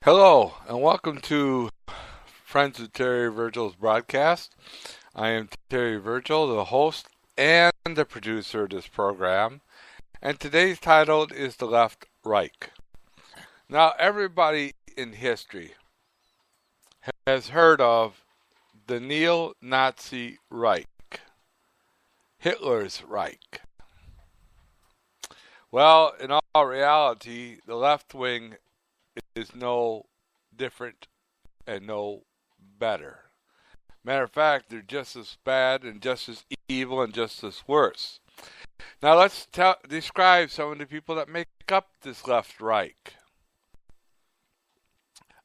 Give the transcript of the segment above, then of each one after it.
Hello, and welcome to Friends with Terry Virgil's broadcast. I am Terry Virgil, the host and the producer of this program, and today's title is The Left-Reigh. Now, everybody in history has heard of the neo-Nazi Reich, Hitler's Reich. Well, in all reality, the left wing is no different and no better. Matter of fact, they're just as bad and just as evil and just as worse. Now let's describe some of the people that make up this left Reich.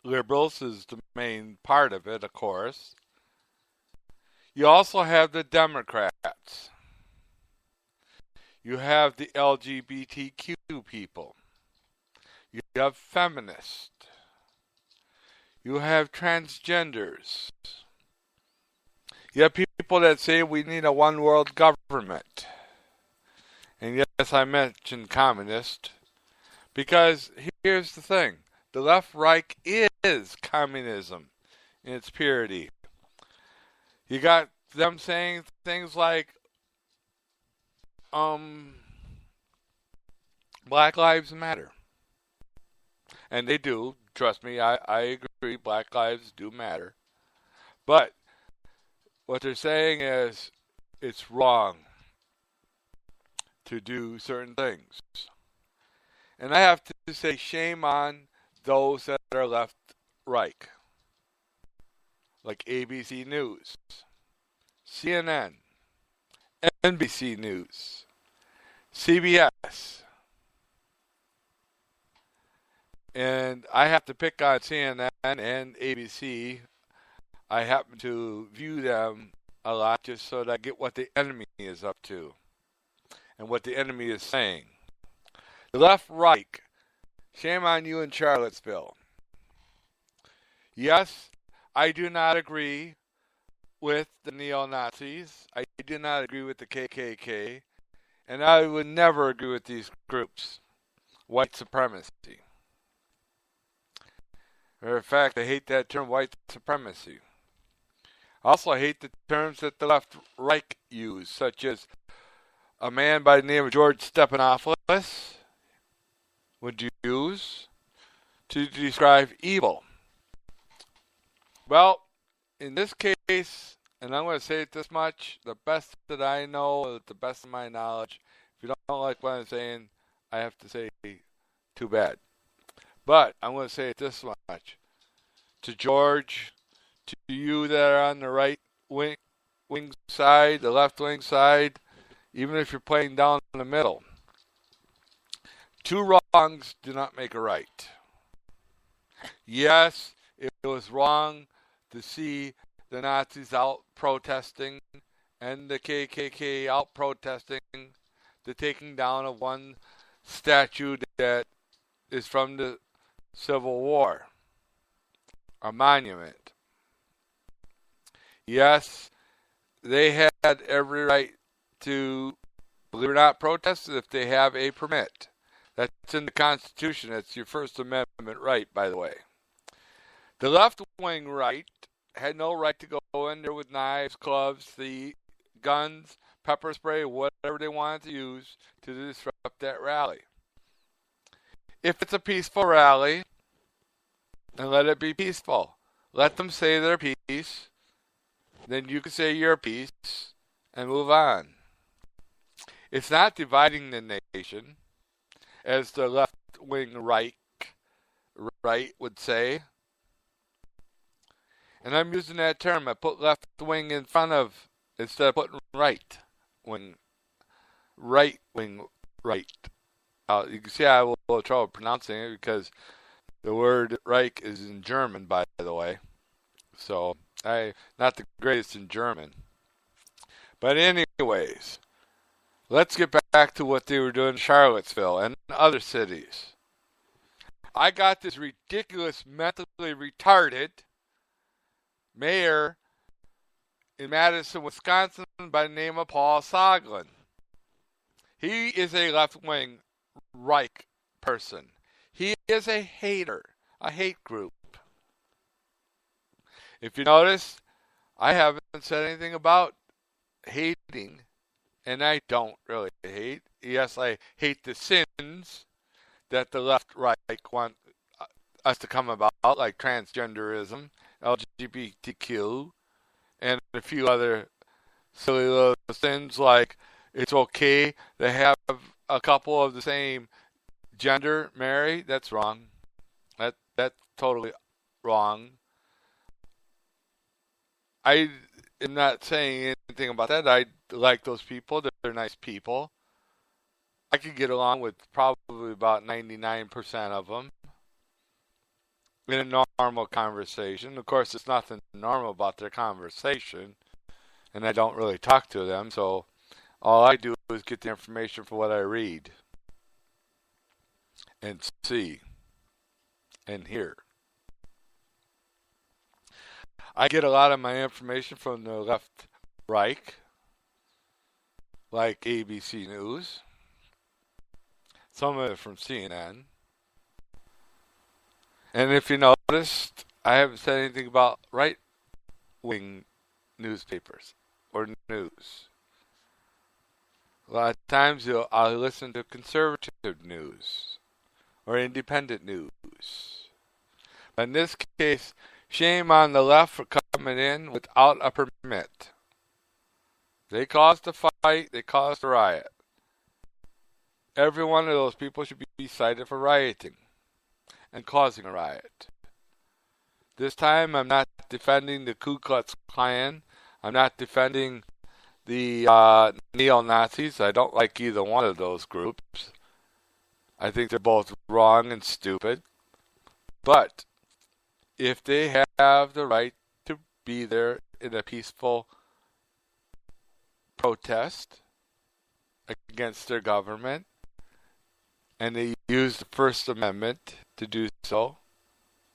Liberals is the main part of it, of course. You also have the Democrats. You have the LGBTQ people. You have feminists. You have transgenders. You have people that say we need a one world government. And yes, I mentioned communist. Because here's the thing. The left Reich is communism in its purity. You got them saying things like, Black Lives Matter. And they do. Trust me, I agree. Black lives do matter. But what they're saying is it's wrong to do certain things. And I have to say shame on those that are left Reich. Like ABC News, CNN, NBC News, CBS. And I have to pick on CNN and ABC. I happen to view them a lot just so that I get what the enemy is up to and what the enemy is saying. The left Reich, shame on you in Charlottesville. Yes, I do not agree with the neo-Nazis. I do not agree with the KKK. And I would never agree with these groups. White supremacy. Matter of fact, I hate that term, white supremacy. I also hate the terms that the left Reich use, such as a man by the name of George Stephanopoulos would use to describe evil. Well, in this case, and I'm going to say it this much, the best that I know, the best of my knowledge, if you don't like what I'm saying, I have to say too bad. But I'm going to say it this much. To George, to you that are on the right wing side, the left wing side, even if you're playing down in the middle, two wrongs do not make a right. Yes, it was wrong to see the Nazis out protesting and the KKK out protesting the taking down of one statue that is from the Civil War, a monument. Yes, they had every right to, believe it or not, protest if they have a permit. That's in the Constitution. That's your First Amendment right, by the way. The left-wing right had no right to go in there with knives, clubs, the guns, pepper spray, whatever they wanted to use to disrupt that rally. If it's a peaceful rally, then let it be peaceful. Let them say their piece. Then you can say your piece and move on. It's not dividing the nation, as the left-wing right would say. And I'm using that term. I put left-wing in front of instead of putting right-wing. Right-wing right. You can see I have a little trouble pronouncing it because the word Reich is in German, by the way. So, not the greatest in German. But anyways, let's get back to what they were doing in Charlottesville and other cities. I got this ridiculous, mentally retarded mayor in Madison, Wisconsin by the name of Paul Soglin. He is a left-wing Reich person. He is a hater a hate group. If you notice, I haven't said anything about hating, and I don't really hate. Yes, I hate the sins that the left-right want us to come about, like transgenderism, LGBTQ, and a few other silly little sins like it's okay to have a couple of the same gender marry. That's wrong. That's totally wrong. I am not saying anything about that. I like those people. They're nice people. I could get along with probably about 99% of them in a normal conversation. Of course, there's nothing normal about their conversation, and I don't really talk to them, so all I do is get the information from what I read and see and hear. I get a lot of my information from the left-reigh, like ABC News, some of it from CNN. And if you noticed, I haven't said anything about right-wing newspapers or news. A lot of times I'll listen to conservative news or independent news. But in this case, shame on the left for coming in without a permit. They caused the fight. They caused the riot. Every one of those people should be cited for rioting and causing a riot. This time, I'm not defending the Ku Klux Klan. I'm not defending the neo-Nazis. I don't like either one of those groups. I think they're both wrong and stupid. But if they have the right to be there in a peaceful protest against their government, and they use the First Amendment to do so,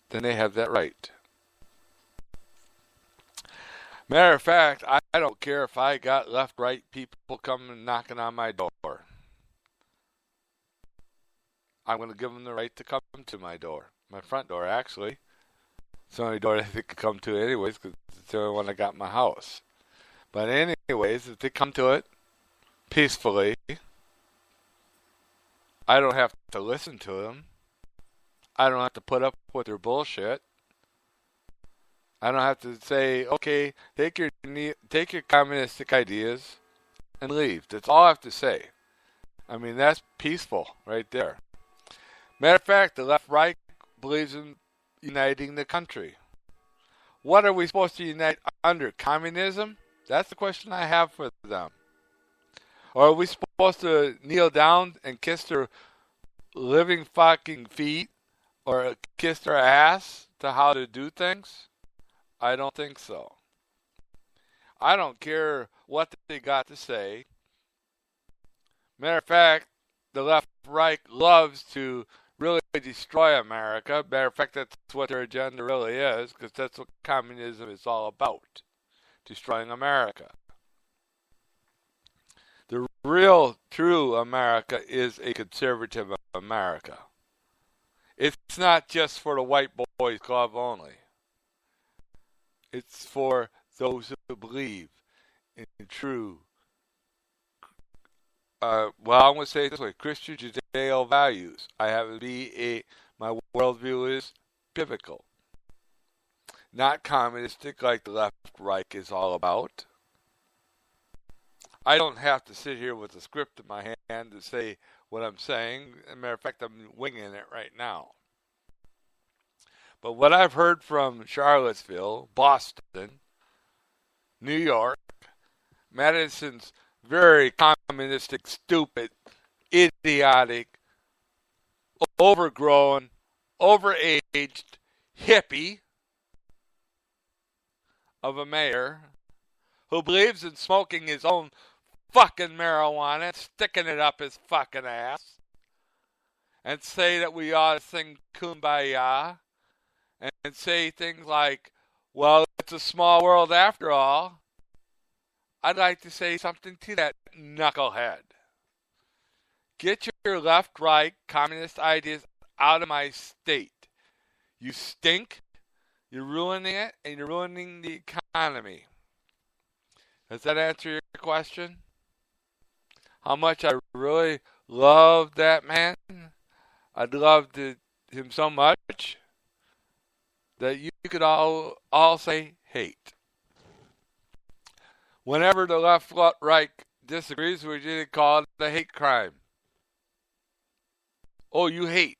then they have that right. Matter of fact, I don't care if I got left-right people coming knocking on my door. I'm going to give them the right to come to my door. My front door, actually. It's the only door they could come to anyways, because it's the only one I got in my house. But anyways, if they come to it peacefully, I don't have to listen to them. I don't have to put up with their bullshit. I don't have to say, okay, take your communistic ideas and leave. That's all I have to say. I mean, that's peaceful right there. Matter of fact, the left-reigh believes in uniting the country. What are we supposed to unite under? Communism? That's the question I have for them. Or are we supposed to kneel down and kiss their living fucking feet or kiss their ass to how to do things? I don't think so. I don't care what they got to say. Matter of fact, the left-reigh loves to really destroy America. Matter of fact, that's what their agenda really is, because that's what communism is all about, destroying America. The real, true America is a conservative America. It's not just for the white boys club only. It's for those who believe in true, I'm going to say it this way, Christian Judeo values. My worldview is biblical. Not communistic like the left-reigh is all about. I don't have to sit here with a script in my hand to say what I'm saying. As a matter of fact, I'm winging it right now. But what I've heard from Charlottesville, Boston, New York, Madison's very communistic, stupid, idiotic, overgrown, overaged hippie of a mayor who believes in smoking his own fucking marijuana, sticking it up his fucking ass, and say that we ought to sing Kumbaya, and say things like, well, it's a small world after all. I'd like to say something to that knucklehead. Get your left-reigh communist ideas out of my state. You stink, you're ruining it, and you're ruining the economy. Does that answer your question? How much I really love that man? I'd love him so much that you could all say hate. Whenever the left-right disagrees with you, they call it a hate crime. Oh, you hate.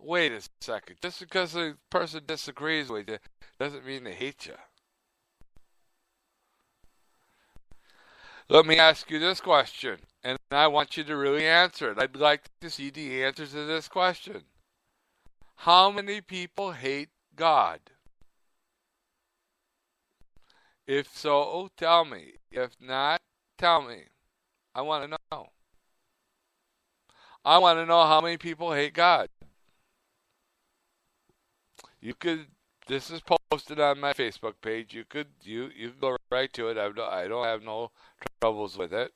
Wait a second. Just because a person disagrees with you doesn't mean they hate you. Let me ask you this question, and I want you to really answer it. I'd like to see the answers to this question. How many people hate God? If so, tell me. If not, tell me. I want to know. I want to know how many people hate God. You could. This is posted on my Facebook page. You could go right to it. I don't have no troubles with it.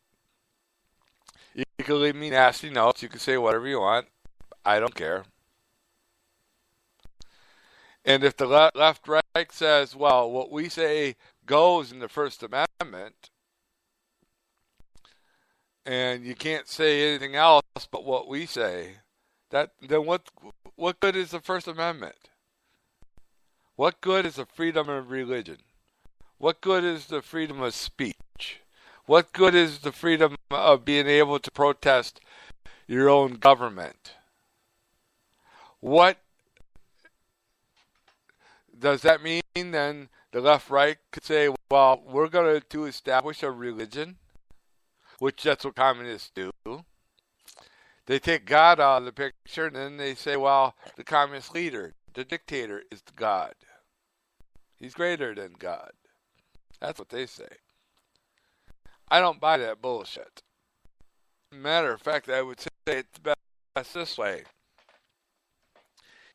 You can leave me nasty notes. You can say whatever you want. I don't care. And if the left-right says, well, what we say goes in the First Amendment, and you can't say anything else but what we say, then what good is the First Amendment? What good is the freedom of religion? What good is the freedom of speech? What good is the freedom of being able to protest your own government? What does that mean then? The left-right could say, well, we're going to establish a religion, which that's what communists do. They take God out of the picture, and then they say, well, the communist leader, the dictator, is God. He's greater than God. That's what they say. I don't buy that bullshit. Matter of fact, I would say it's best this way.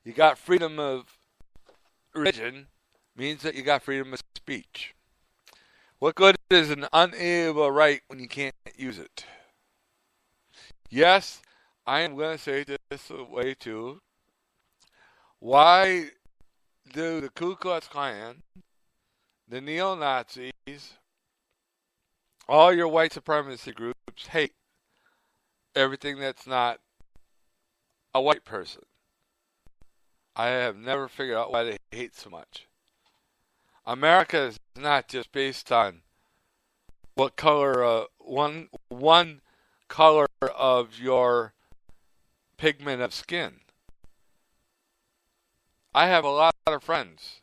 You got freedom of religion, means that you got freedom of speech. What good is an unalienable right when you can't use it? Yes, I am going to say this way too. Why do the Ku Klux Klan, the neo-Nazis, all your white supremacy groups hate everything that's not a white person? I have never figured out why they hate so much. America is not just based on what color, one color of your pigment of skin. I have a lot of friends.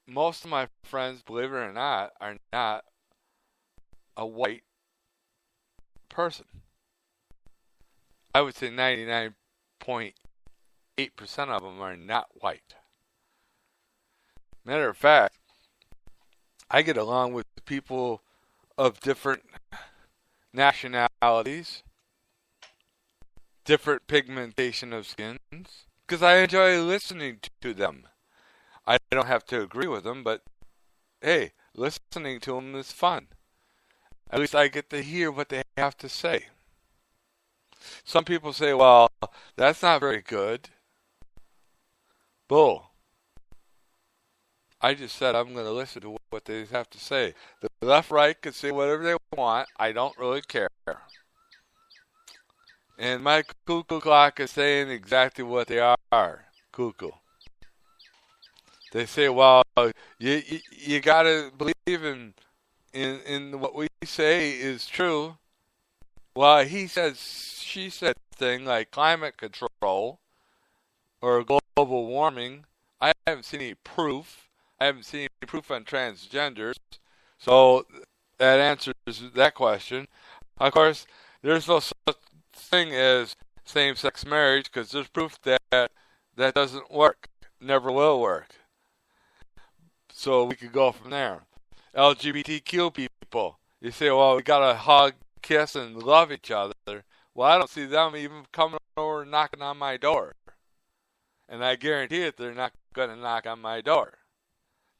Most of my friends, believe it or not, are not a white person. I would say 99.8% of them are not white. Matter of fact, I get along with people of different nationalities, different pigmentation of skins, because I enjoy listening to them. I don't have to agree with them, but hey, listening to them is fun. At least I get to hear what they have to say. Some people say, well, that's not very good. Bull. I just said I'm going to listen to what they have to say. The left-right can say whatever they want. I don't really care. And my cuckoo clock is saying exactly what they are. Cuckoo. They say, well, you got to believe in what we say is true. Well, he says, she said thing like climate control or global warming. I haven't seen any proof. I haven't seen any proof on transgenders. So that answers that question. Of course, there's no such thing as same-sex marriage because there's proof that that doesn't work. Never will work. So we could go from there. LGBTQ people. You say, well, we got to hug, kiss, and love each other. Well, I don't see them even coming over and knocking on my door. And I guarantee it, they're not going to knock on my door.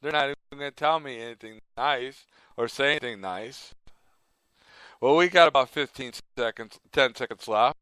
They're not even going to tell me anything nice or say anything nice. Well, we got about 10 seconds left.